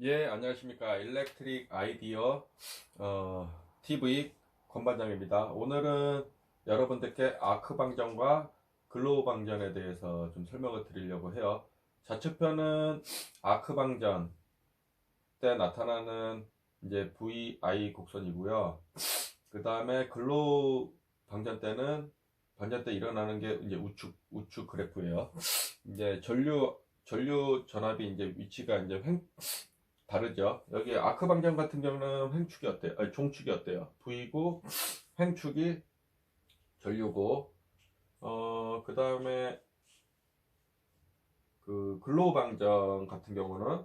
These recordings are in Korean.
예, 안녕하십니까. 일렉트릭 아이디어 TV 권반장입니다. 오늘은 여러분들께 아크 방전과 글로우 방전에 대해서 좀 설명을 드리려고 해요. 좌측편은 아크 방전 때 나타나는 이제 VI 곡선이고요. 그 다음에 글로우 방전 때는 방전 때 일어나는 게 이제 우측 그래프예요. 이제 전류 전압이 이제 위치가 이제 다르죠. 여기 아크 방정 같은 경우는 횡축이 어때요? 아니, 종축이 어때요? V고 횡축이 전류고 그 다음에 그 글로우 방정 같은 경우는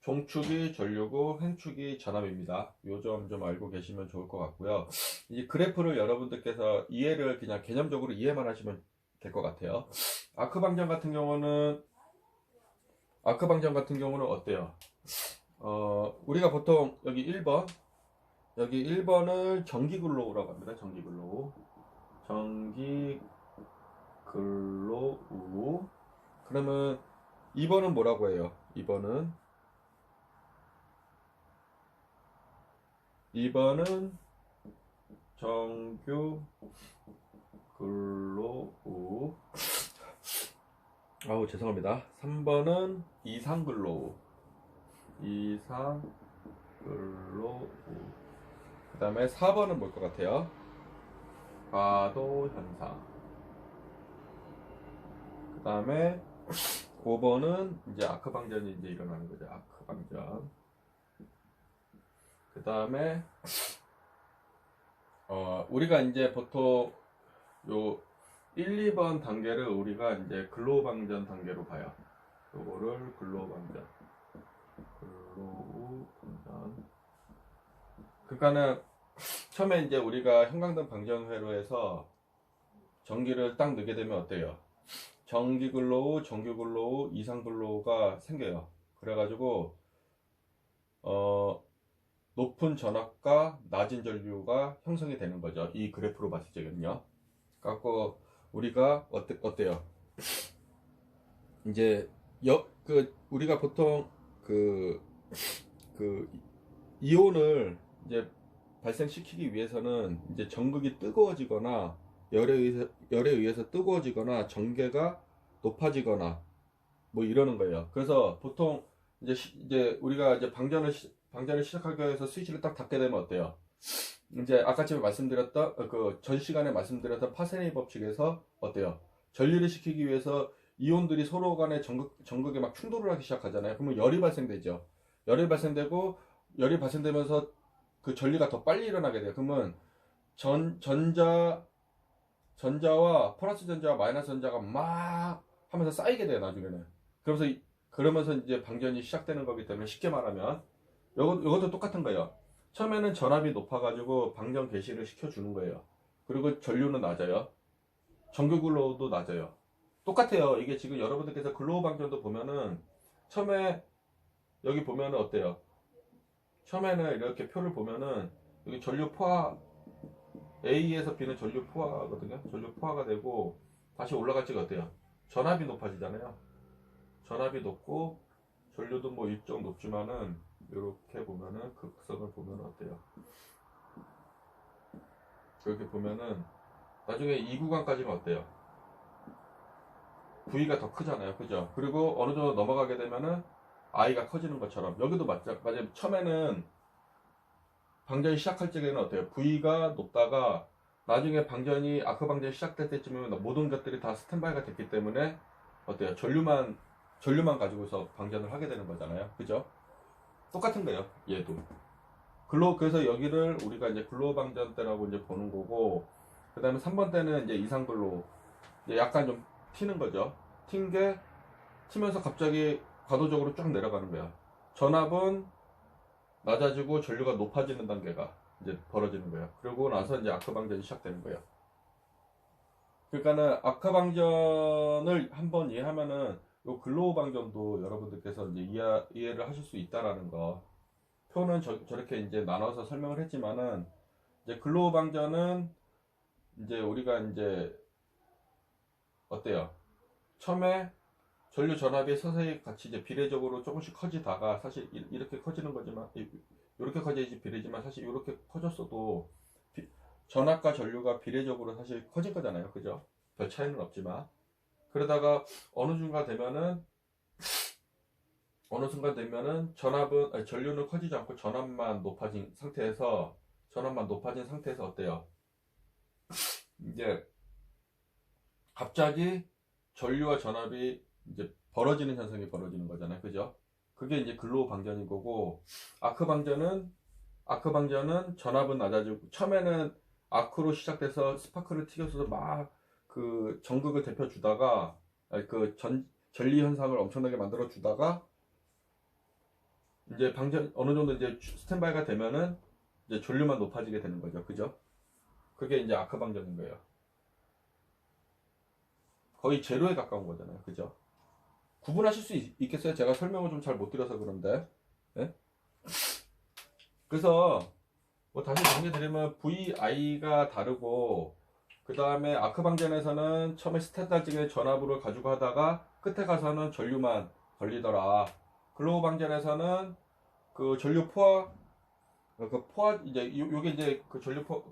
종축이 전류고 횡축이 전압입니다. 요 점 좀 알고 계시면 좋을 것 같고요. 이 그래프를 여러분들께서 이해를 그냥 개념적으로 이해만 하시면 될 것 같아요. 아크 방정 같은 경우는 어때요? 우리가 보통 여기 1번을 전기글로우라고 합니다. 전기글로우. 그러면 2번은 뭐라고 해요? 2번은 정규글로우. 아우, 죄송합니다. 3번은 이상글로우. 그 다음에 4번은 뭘 것 같아요? 과도현상. 그 다음에 5번은 이제 아크방전이 이제 일어나는 거죠. 아크방전. 그 다음에 우리가 이제 보통 요 1, 2번 단계를 우리가 이제 글로우 방전 단계로 봐요. 요거를 글로우 방전. 그러니까는 처음에 이제 우리가 형광등 방전회로 해서 전기를 딱 넣게 되면 어때요? 전기 글로우, 정규 글로우, 이상 글로우가 생겨요. 그래가지고 높은 전압과 낮은 전류가 형성이 되는 거죠. 이 그래프로 봤을 때는요. 갖고 우리가 어때요? 이제 우리가 보통 그 이온을 이제 발생시키기 위해서는 이제 전극이 뜨거워지거나 열에 의해서 뜨거워지거나 전개가 높아지거나 뭐 이러는 거예요. 그래서 보통 이제 우리가 이제 방전을 시작하기 위해서 스위치를 딱 닫게 되면 어때요? 이제 아까쯤에 말씀드렸던 그 전 시간에 말씀드렸던 파세니 법칙에서 어때요? 전류를 시키기 위해서 이온들이 서로 간에 전극에 막 충돌을 하기 시작하잖아요. 그러면 열이 발생되죠. 열이 발생되면서 그 전류가 더 빨리 일어나게 돼요. 그러면 전자와 플러스 전자와 마이너스 전자가 막 하면서 쌓이게 돼요, 나중에는. 그러면서 이제 방전이 시작되는 거기 때문에 쉽게 말하면 요것도 똑같은 거예요. 처음에는 전압이 높아가지고 방전 개시를 시켜주는 거예요. 그리고 전류는 낮아요. 전기 글로우도 낮아요. 똑같아요. 이게 지금 여러분들께서 글로우 방전도 보면은 처음에 여기 보면은 어때요? 처음에는 이렇게 표를 보면은 여기 전류 포화 A에서 B는 전류 포화거든요. 전류 포화가 되고 다시 올라갈 때가 어때요? 전압이 높아지잖아요. 전압이 높고 전류도 뭐 일정 높지만은 이렇게 보면은 극선을 보면 어때요? 그렇게 보면은 나중에 이 구간까지는 어때요? V가 더 크잖아요. 그죠? 그리고 어느 정도 넘어가게 되면은 I가 커지는 것처럼 여기도 맞아요. 처음에는 방전이 시작할 적에는 어때요? V가 높다가 나중에 아크 방전이 시작될 때쯤이면 모든 것들이 다 스탠바이가 됐기 때문에 어때요? 전류만 가지고서 방전을 하게 되는 거잖아요. 그죠? 똑같은 거예요. 얘도. 그래서 여기를 우리가 이제 글로우 방전 때라고 이제 보는 거고, 그 다음에 3번 때는 이제 이상 글로우. 이제 약간 좀 튀는 거죠. 튀면서 갑자기 과도적으로 쫙 내려가는 거야. 전압은 낮아지고 전류가 높아지는 단계가 이제 벌어지는 거예요. 그러고 나서 이제 아크 방전이 시작되는 거예요. 그러니까는 아크 방전을 한번 이해하면은 요 글로우 방전도 여러분들께서 이제 이해를 하실 수 있다라는 거. 표는 저렇게 이제 나눠서 설명을 했지만은 이제 글로우 방전은 이제 우리가 이제 어때요? 처음에 전류 전압이 서서히 같이 이제 비례적으로 조금씩 커지다가 사실 이렇게 커지는 거지만 이렇게 커져야지 비례지만 사실 이렇게 커졌어도 전압과 전류가 비례적으로 사실 커진 거잖아요. 그죠? 별 차이는 없지만 그러다가 어느 순간 되면은 전류는 커지지 않고 전압만 높아진 상태에서 어때요? 이제 갑자기 전류와 전압이 이제 벌어지는 현상이 벌어지는 거잖아요. 그죠? 그게 이제 글로우 방전인 거고, 아크 방전은 전압은 낮아지고, 처음에는 아크로 시작돼서 스파크를 튀겨서 막 그 전극을 데펴주다가, 전리 현상을 엄청나게 만들어 주다가, 이제 어느 정도 이제 스탠바이가 되면은 이제 전류만 높아지게 되는 거죠. 그죠? 그게 이제 아크 방전인 거예요. 거의 제로에 가까운 거잖아요. 그죠? 구분하실 수 있겠어요? 제가 설명을 좀 잘 못 드려서 그런데. 예? 그래서 뭐 다시 정리 드리면 VI가 다르고 그 다음에 아크 방전에서는 처음에 스탠다직의 전압으로 가지고 하다가 끝에 가서는 전류만 걸리더라. 글로우 방전에서는 그 전류 이제 요게 이제 그 전류 포화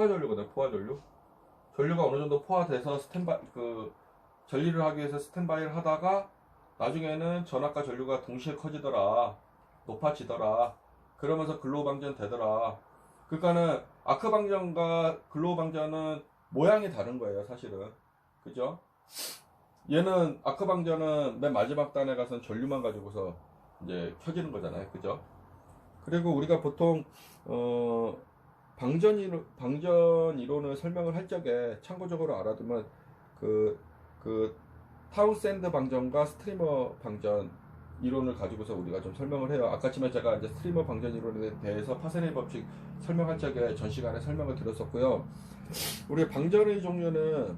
전류거든요. 포화 전류. 전류가 어느 정도 포화돼서 전리를 하기 위해서 스탠바이를 하다가 나중에는 전압과 전류가 동시에 커지더라. 높아지더라. 그러면서 글로우 방전 되더라. 그러니까는 아크 방전과 글로우 방전은 모양이 다른 거예요, 사실은. 그죠? 얘는 아크 방전은 맨 마지막 단에 가서는 전류만 가지고서 이제 켜지는 거잖아요. 그죠? 그리고 우리가 보통 방전 이론을 설명을 할 적에 참고적으로 알아두면 그, 그 타운샌드 방전과 스트리머 방전 이론을 가지고서 우리가 좀 설명을 해요. 아까쯤에 제가 이제 스트리머 방전 이론에 대해서 파세네 법칙 설명할 적에 전 시간에 설명을 드렸었고요. 우리 방전의 종류는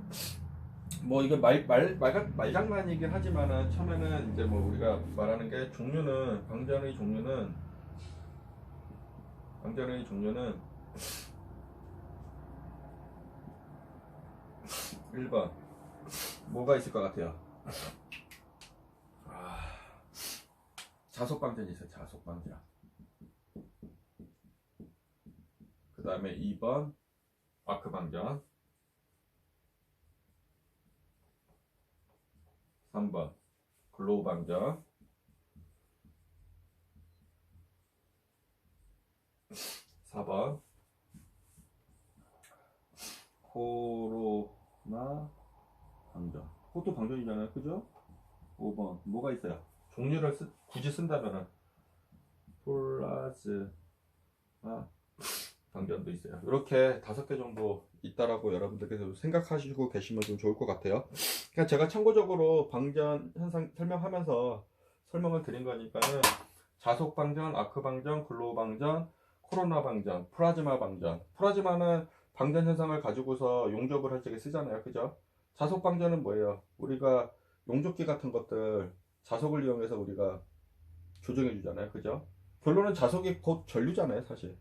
뭐 이게 말장난이긴 하지만은 처음에는 이제 뭐 우리가 말하는 게 방전의 종류는 1번 뭐가 있을 것 같아요? 자속방전이 있어요. 자속방전. 그 다음에 2번 아크방전, 3번 글로우 방전, 4번 코로나 방전. 그것도 방전이잖아요. 그죠? 5번 뭐가 있어요? 종류를 굳이 쓴다면은 플라즈마 방전도 있어요. 이렇게 5개 정도 있다라고 여러분들께서 생각하시고 계시면 좀 좋을 것 같아요. 그냥 제가 참고적으로 방전 현상 설명하면서 설명을 드린 거니까는 자속 방전, 아크 방전, 글로우 방전, 코로나 방전, 플라즈마 방전. 플라즈마는 방전 현상을 가지고서 용접을 할 적에 쓰잖아요. 그죠? 자속 방전은 뭐예요? 우리가 용접기 같은 것들 자석을 이용해서 우리가 조정해 주잖아요. 그죠? 결론은 자석이 곧 전류잖아요, 사실.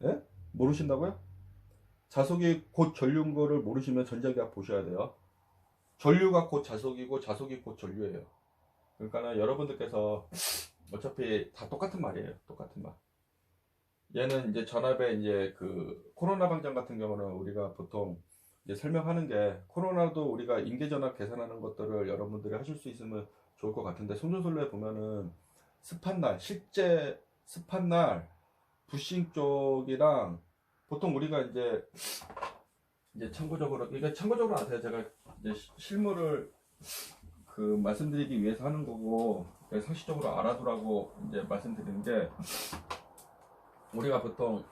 예? 모르신다고요? 자석이 곧 전류인 거를 모르시면 전자기학 보셔야 돼요. 전류가 곧 자석이고 자석이 곧 전류예요. 그러니까는 여러분들께서 어차피 다 똑같은 말이에요. 똑같은 말. 얘는 이제 전압에 이제 그 코로나 방전 같은 경우는 우리가 보통 이제 설명하는 게 코로나도 우리가 임계전압 계산하는 것들을 여러분들이 하실 수 있으면 좋을 것 같은데 송전솔로에 보면은 실제 습한 날 부싱 쪽이랑 보통 우리가 이제 참고적으로 이게 참고적으로 아세요. 제가 이제 실물을 그 말씀드리기 위해서 하는 거고 상식적으로 알아두라고 이제 말씀드리는 게 우리가 보통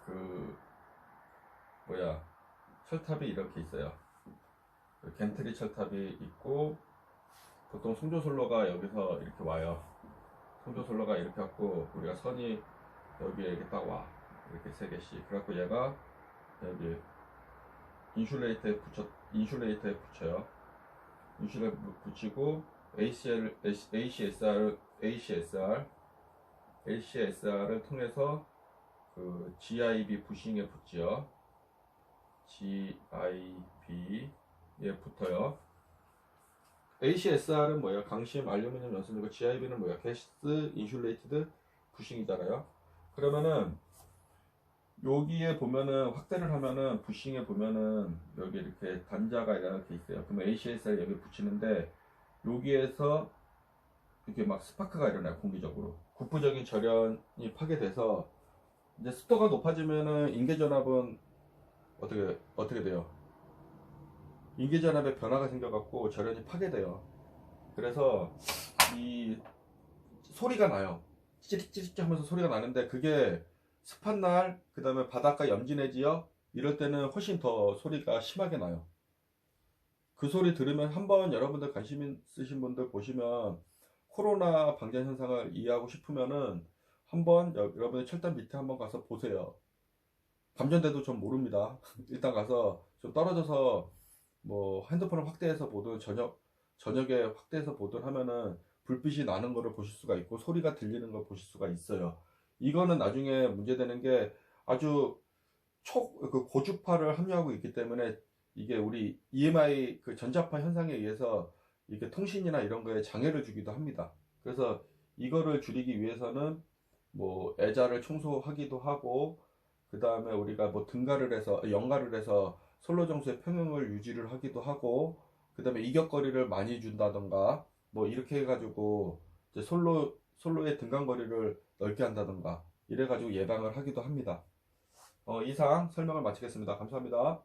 그 철탑이 이렇게 있어요. 겐트리 철탑이 있고 보통 송조솔로가 여기서 이렇게 와요. 송조솔로가 이렇게 왔고 우리가 선이 여기에 이렇게 딱 와. 이렇게 3개씩. 그래갖고 얘가 여기 인슐레이터에 붙여요. 인슐레이터 붙이고 ACSR을 통해서 그 GIB 부싱에 붙지요. GIB에 붙어요. ACSR은 뭐예요? 강심, 알루미늄, 연소이고 GIB는 뭐예요? 게스 인슐레이티드 부싱이잖아요. 그러면은 여기에 보면은 확대를 하면은 부싱에 보면은 여기 이렇게 단자가 이렇게 있어요. 그러면 ACSR 여기 붙이는데 여기에서 이렇게 막 스파크가 일어나요. 공기적으로 국부적인 절연이 파괴돼서 이제 습도가 높아지면은 인계전압은 어떻게 돼요? 인계전압에 변화가 생겨갖고 절연이 파괴돼요. 그래서 이 소리가 나요. 찌릿찌릿 하면서 소리가 나는데 그게 습한 날, 그 다음에 바닷가 염진해 지역 이럴 때는 훨씬 더 소리가 심하게 나요. 그 소리 들으면 한번 여러분들 관심 있으신 분들 보시면 코로나 방전 현상을 이해하고 싶으면은 한번 여러분의 철단 밑에 한번 가서 보세요. 감전돼도 전 모릅니다. 일단 가서 좀 떨어져서 뭐 핸드폰을 확대해서 보든 저녁에 확대해서 보든 하면은 불빛이 나는 거를 보실 수가 있고 소리가 들리는 걸 보실 수가 있어요. 이거는 나중에 문제되는 게 아주 그 고주파를 함유하고 있기 때문에 이게 우리 EMI 그 전자파 현상에 의해서 이렇게 통신이나 이런 거에 장애를 주기도 합니다. 그래서 이거를 줄이기 위해서는 뭐 애자를 청소하기도 하고 그 다음에 우리가 뭐 등가를 해서 연가를 해서 솔로 정수의 평형을 유지를 하기도 하고 그 다음에 이격거리를 많이 준다던가 뭐 이렇게 해가지고 이제 솔로의 등간거리를 넓게 한다던가 이래가지고 예방을 하기도 합니다. 이상 설명을 마치겠습니다. 감사합니다.